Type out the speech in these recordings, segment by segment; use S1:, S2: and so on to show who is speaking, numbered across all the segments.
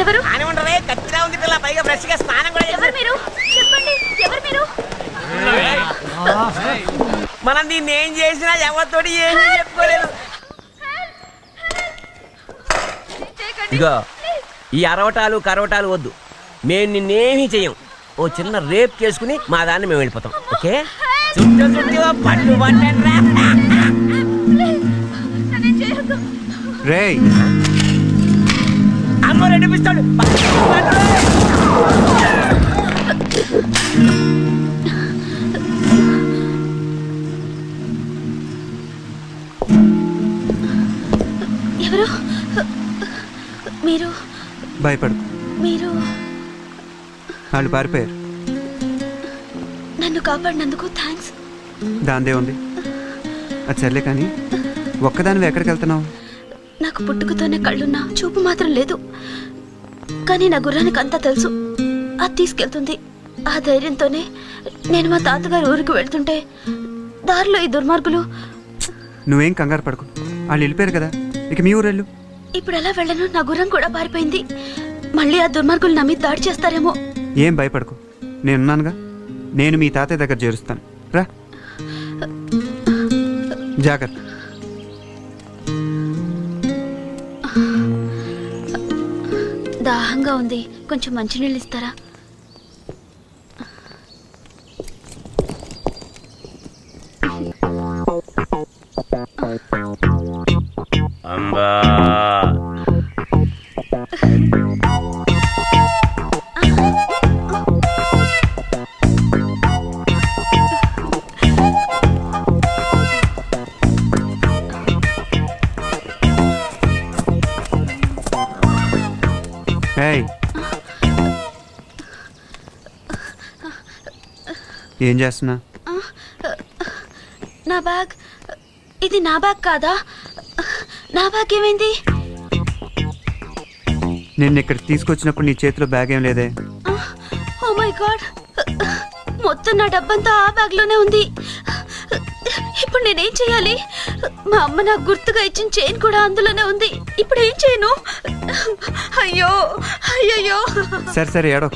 S1: ఎవరు
S2: అని ఉండరే కత్తిలా ఉంది పిల్ల పైగా ఫ్రెష్ గా స్నానం కూడా
S1: ఎవరు మీరు చెప్పండి ఎవరు మీరు
S2: మనం దీన్ని ఏం చేసినా ఎవరితోటి ఏమీ చెప్పుకోలేదు ఇగో ఈ అరవటాలు కరవటాలు వద్దు మేము నిన్నేమీ చెయ్యం ఓ చిన్న రేప్ చేసుకుని మా దాన్ని మేము వెళ్ళిపోతాం ఓకే చుట్టూ చుట్టూ పట్టు పట్టండి
S3: రేయ్
S2: అమ్మో రెండు పిస్తాడు
S1: ఎవరు మీరు
S3: భయపడు
S1: మీరు
S3: వాళ్ళు పారిపోయారు
S1: నన్ను కాపాడినందుకు థ్యాంక్స్
S3: దాందే ఉంది అది సర్లే కానీ ఒక్కదానివి ఎక్కడికి వెళ్తున్నావు
S1: నాకు పుట్టుకతోనే కళ్ళున్నా చూపు మాత్రం లేదు కానీ నా గుర్రానికి అంతా తెలుసు అది తీసుకెళ్తుంది ఆ ధైర్యంతోనే నేను మా తాతగారు ఊరికి వెళ్తుంటే దారిలో ఈ దుర్మార్గులు
S3: నువ్వేం కంగారు పడకు వాళ్ళు వెళ్ళిపోయారు కదా ఇక మీ ఊరెళ్ళు
S1: ఇప్పుడు ఎలా వెళ్ళను నా గుర్రం కూడా పారిపోయింది మళ్ళీ ఆ దుర్మార్గులు నా మీద దాడి చేస్తారేమో
S3: ఏం భయపడకు నేనున్నానుగా నేను మీ తాతయ్య దగ్గర చేరుస్తాను రా జాగ్రత్త
S1: దాహంగా ఉంది కొంచెం మంచినీళ్ళు ఇస్తారా
S2: అంబా
S3: ఏం చేస్తున్నా
S1: నా బ్యాగ్ ఇది నా బ్యాగ్ కాదా నా బ్యాగ్ ఏమైంది
S3: నిన్ను ఇక్కడికి తీసుకొచ్చినప్పుడు నీ చేతిలో బ్యాగ్ ఏం లేదే
S1: ఓ మై గాడ్ మొత్తం నా డబ్బంతా ఆ బ్యాగ్ లోనే ఉంది ఇప్పుడు నేనేం చేయాలి మా అమ్మ నాకు గుర్తుగా ఇచ్చిన చైన్ కూడా అందులోనే ఉంది ఇప్పుడు ఏం చేయను అయ్యో అయ్యయ్యో
S3: సరే సరే ఏడో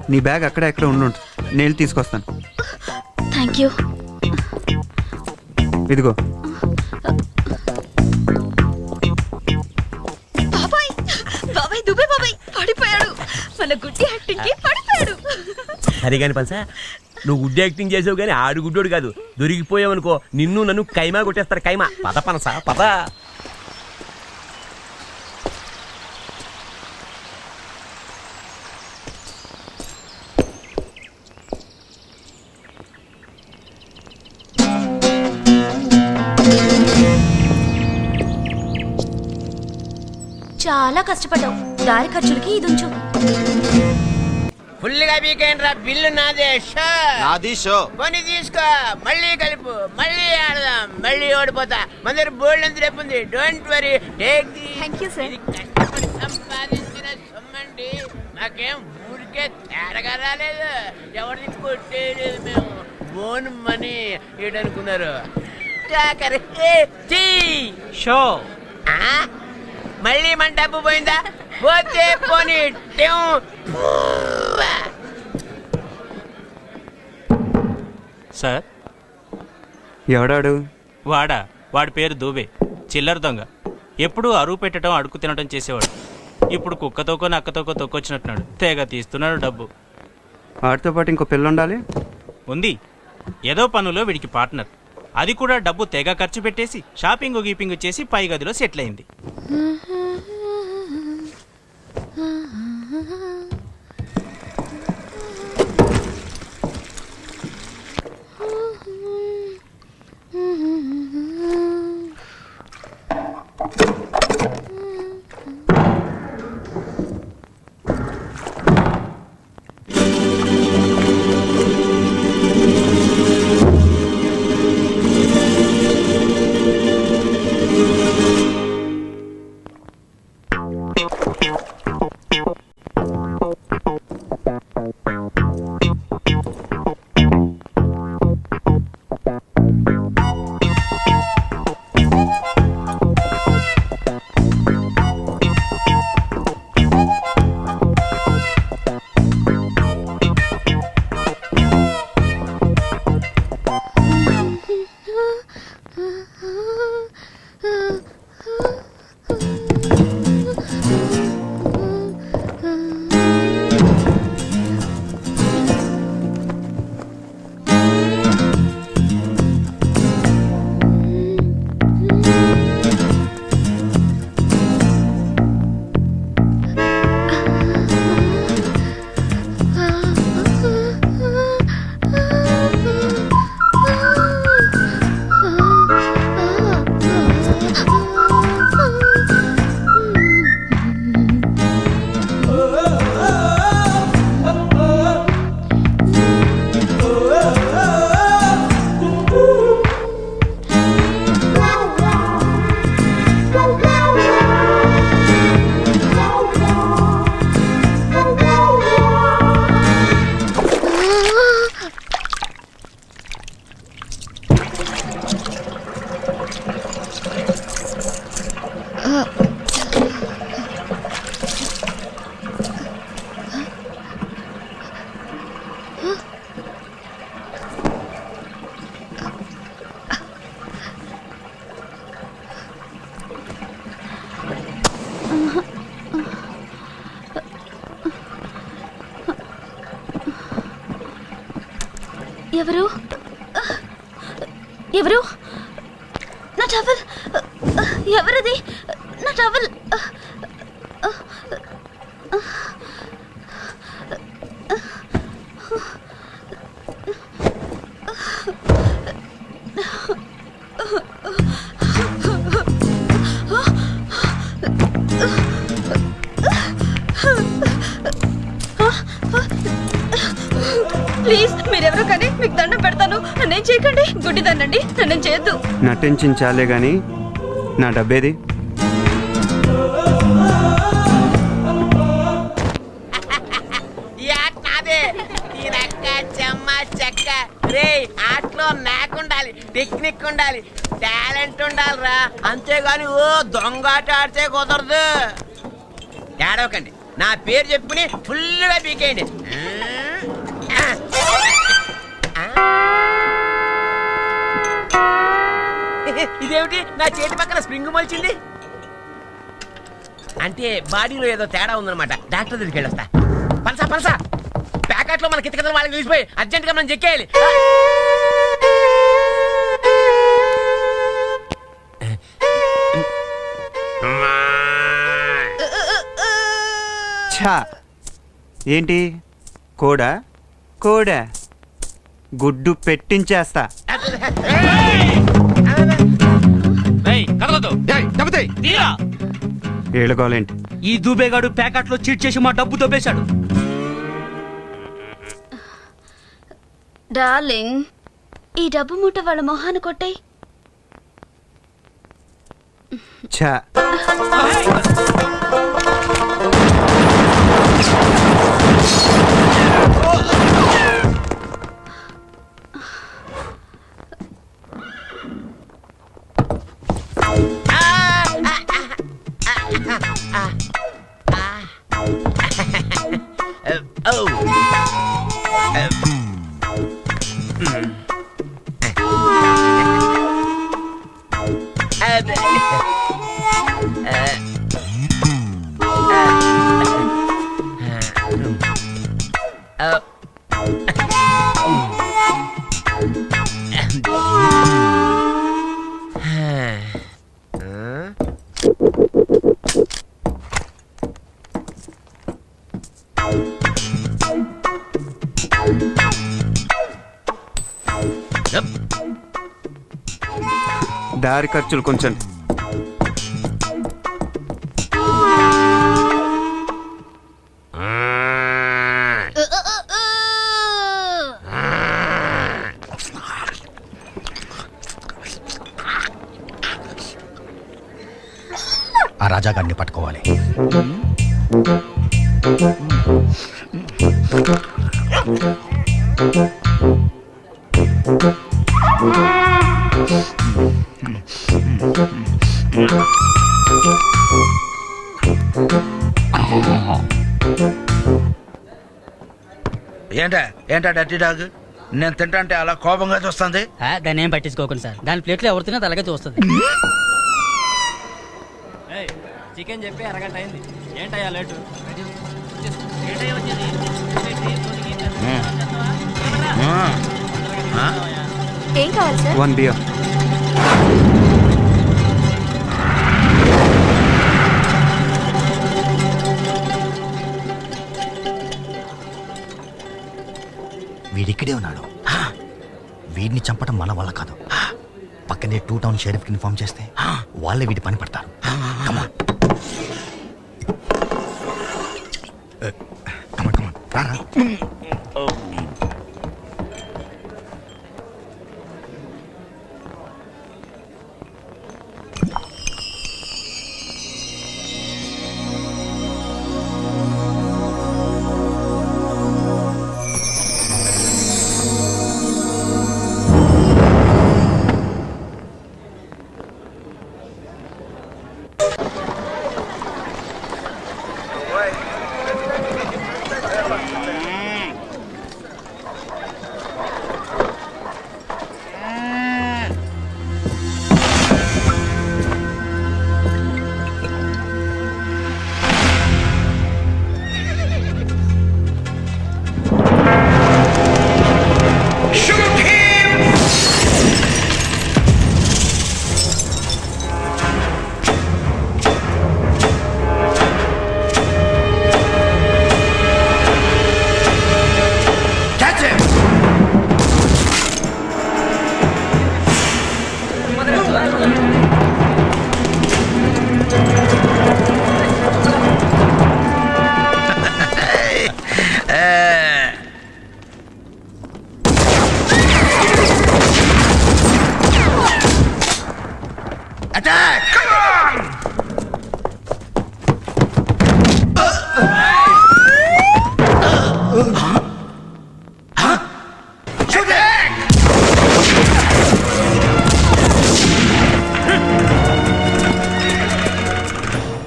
S3: నీ బ్యాగ్ అక్కడ ఎక్కడ ఉండు నేను తీసుకొస్తాను
S1: థ్యాంక్ యూ
S3: ఇదిగో
S1: బాబాయ్ బాబాయ్ దుబే బాబాయ్ పడిపోయాడు మన గుడ్డి యాక్టింగ్ కి పడిపోయాడు
S2: సరే కాని పల్సా నువ్వు గుడ్డి యాక్టింగ్ చేసావు కానీ ఆడు గుడ్డోడు కాదు దొరికిపోయావు అనుకో నిన్ను నన్ను కైమా కొట్టేస్తారు కైమా పద పనసా పద
S1: చాలా కష్టపడ్డావు దారి ఖర్చులకి ఇది ఉంచు
S2: ఫుల్గా వీకెండ్ బిల్లు నాదే
S4: నాది షో
S2: కొని తీసుకో మళ్ళీ కలుపు మళ్ళీ ఆడదాం మళ్ళీ ఓడిపోతా మన దగ్గర బోల్డ్ ఎంత రేపు ఉంది don't worry take the
S1: thank you sir
S2: ఇది కష్టపడి సంపాదించిన సొమ్మండి నాకేం ఊరికే తేరగా రాలేదు ఎవరిని కొట్టేయలేదు మేము ఓన్ మనీ ఏడనుకున్నారు
S5: షో
S2: మళ్ళీ మన డబ్బు పోయిందా పోతే పోనీ
S5: సార్
S3: ఎవడాడు
S5: వాడి పేరు దూబే చిల్లర దొంగ ఎప్పుడూ అరువు పెట్టడం అడుగు తినడం చేసేవాడు ఇప్పుడు కుక్కతోకో నక్కతోకో తొక్కొచ్చినట్టున్నాడు తెగ తీస్తున్నాడు డబ్బు
S3: వాడితో పాటు ఇంకో పిల్ల ఉండాలి
S5: ఉంది ఏదో పనులో వీడికి పార్ట్నర్ అది కూడా డబ్బు తెగ ఖర్చు పెట్టేసి షాపింగ్ గీపింగ్ చేసి పై గదిలో సెటిల్ అయింది
S1: ఎవరు ఎవరు? నా టవల్ ఎవరిది? నా టవల్ ప్లీజ్ మీరెవరో కానీ మీకు దండం పెడతాను. నన్నేం చేయకండి. గుడ్డిదాన్నండి, నన్నేం చేయొద్దు.
S3: నటించాలే గాని నా డబ్బేది?
S2: ఆటలో నాకుండాలి, టెక్నిక్ ఉండాలి, టాలెంట్ ఉండాలిరా. అంతేగాని ఓ దొంగాట ఆడితే కుదరదు. ఏడవకండి, నా పేరు చెప్పుకుని ఫుల్గా పీకేయండి. ఇదేమిటి నా చేతి పక్కన స్ప్రింగ్ మొలిచింది? అంటే బాడీలో ఏదో తేడా ఉందన్నమాట. డాక్టర్ దగ్గరికి వెళ్ళొస్తా. పనసా పనసా ప్యాకెట్ లో మన కితకితలు వాళ్ళకి చూసిపోయి అర్జెంట్ గా మనం చెక్కేయాలి.
S3: ఛా, ఏంటి కోడా? కోడా గుడ్డు పెట్టించేస్తా. ఏళ్ళకోలేంటి?
S4: ఈ దూబేగాడు ప్యాకెట్లో చీట్ చేసి మా డబ్బు దొబ్బేశాడు.
S1: డార్లింగ్, ఈ డబ్బు మూట వాళ్ళ మొహాన్ని కొట్టాయి.
S3: ఛా, దారి ఖర్చులు కొంచెం.
S6: ఆ రాజాగాడిని పట్టుకోవాలి.
S7: ఏంటా డర్టీ డాగ్? నేను తింటా అలా కోపంగా చూస్తుంది.
S4: దాన్ని ఏం పట్టించుకోకండి సార్. దాని ప్లేట్లో ఎవరు తిన్నా అలాగే చూస్తుంది. చికెన్ చెప్పి అరగంట అయింది. ఏంటయ్యా లేటు?
S1: ఏం కావాలి సార్?
S3: 1 బియర్.
S6: వీడిక్కడే ఉన్నాడు. వీడిని చంపడం మన వల్ల కాదు. పక్కనే 2 టౌన్ షెరీఫ్కి ఇన్ఫార్మ్ చేస్తే వాళ్ళే వీడి పని పడతారు. రారా.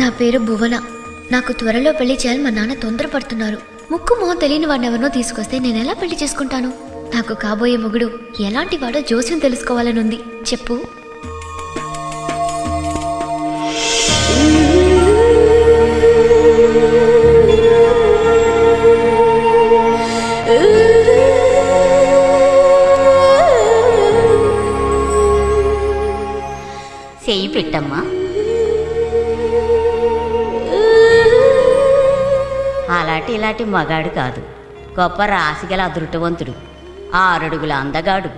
S8: నా పేరు భువన. నాకు త్వరలో పెళ్లి చేయాలని మా నాన్న తొందరపడుతున్నారు. ముక్కు మొహం తెలియని వాడిని ఎవరినో తీసుకొస్తే నేను ఎలా పెళ్లి చేసుకుంటాను? నాకు కాబోయే మొగుడు ఎలాంటి వాడో జోస్యం తెలుసుకోవాలని ఉంది. చెప్పు.
S9: చెయ్యి పెట్టమ్మా. అలాంటి ఇలాంటి మగాడు కాదు, గొప్ప రాశిగల అదృష్టవంతుడు, 6 అడుగుల అందగాడు,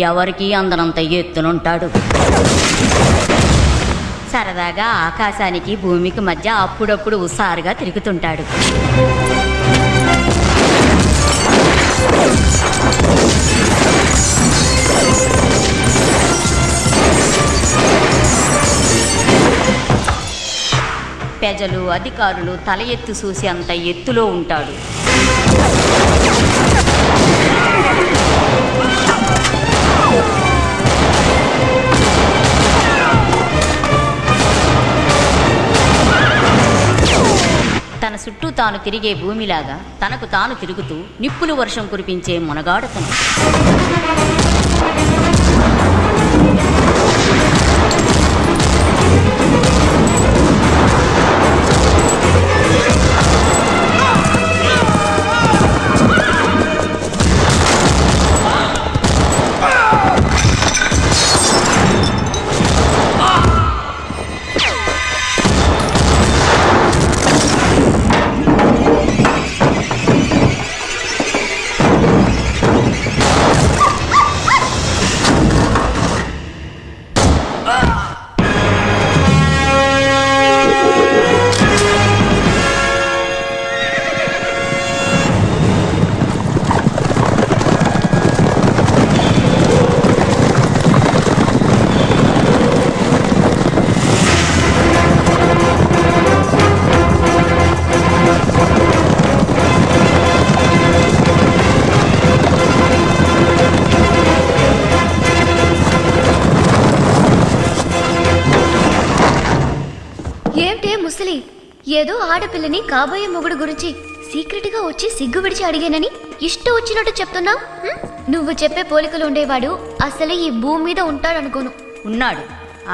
S9: ఎవరికీ అందనంత ఎత్తునుంటాడు. సరదాగా ఆకాశానికి భూమికి మధ్య అప్పుడప్పుడు హుషారుగా తిరుగుతుంటాడు. ప్రజలు అధికారులు తల ఎత్తు చూసి అంత ఎత్తులో ఉంటాడు. తన చుట్టూ తాను తిరిగే భూమిలాగా తనకు తాను తిరుగుతూ నిప్పులు వర్షం కురిపించే మునగాడతను.
S8: ఏదో ఆడపిల్లని కాబోయే మొగుడు గురించి సీక్రెట్ గా వచ్చి సిగ్గు విడిచి అడిగానని ఇష్టం వచ్చినట్టు చెప్తున్నావు. నువ్వు చెప్పే పోలికలు ఉండేవాడు అసలే ఈ భూమి మీద ఉంటాడనుకోను.
S9: ఉన్నాడు.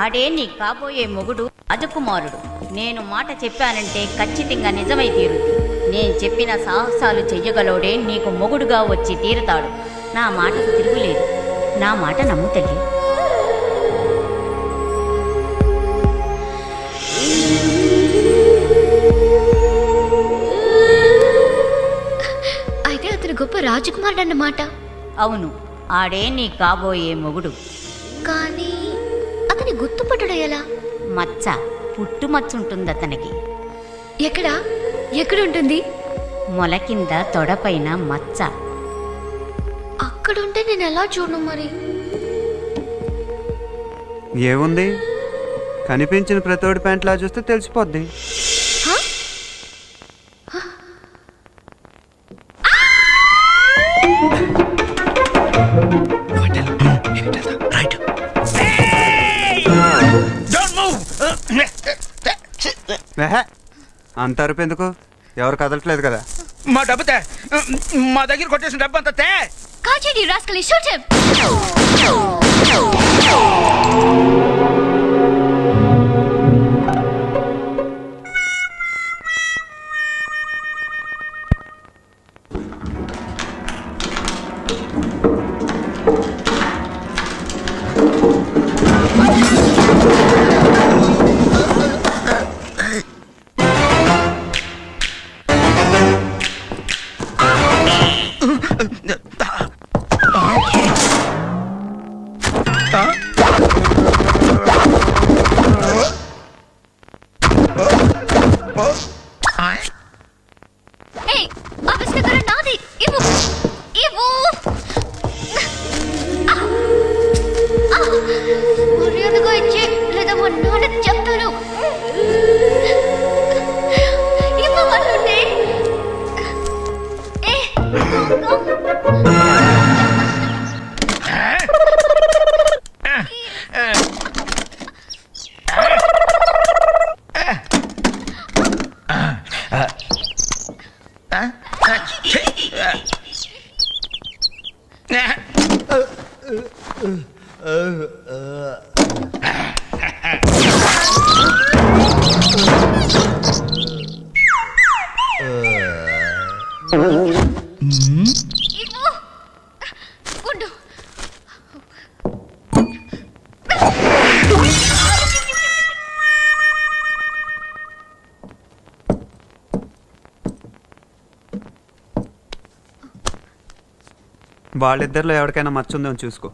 S9: ఆడే నీ కాబోయే మొగుడు రాజకుమారుడు. నేను మాట చెప్పానంటే ఖచ్చితంగా నిజమై తీరుద్ది. నేను చెప్పిన సాహసాలు చెయ్యగలోడే నీకు మొగుడుగా వచ్చి తీరుతాడు. నా మాటకు తిరుగులేదు. నా మాట నమ్ము తల్లి.
S8: అయితే అతను గొప్ప రాజకుమారుడు అన్నమాట.
S9: అవును, ఆడే నీ కాబోయే మొగుడు.
S8: కానీ అతని గుర్తుపట్టడం ఎలా?
S9: మచ్చ, పుట్టుమచ్చుంటుంది అతనికి.
S8: ఎక్కడా? ఎక్కడుంటుంది?
S9: మొల కింద తొడపైన మచ్చ.
S8: అక్కడుంటే నేను ఎలా చూడను మరి?
S3: ఏముంది, కనిపించిన ప్రతోడి ప్యాంట్లా చూస్తే తెలిసిపోద్ది. అంత అరుపు ఎందుకు? ఎవరు కదలట్లేదు కదా.
S7: మా డబ్బు తే, మా దగ్గర కొట్టేసిన డబ్బు అంతా తే.
S8: కాచేడి రాస్కలి, షూట్ హిమ్.
S3: వాళ్ళిద్దరిలో ఎవరికైనా మచ్చుందో చూసుకో.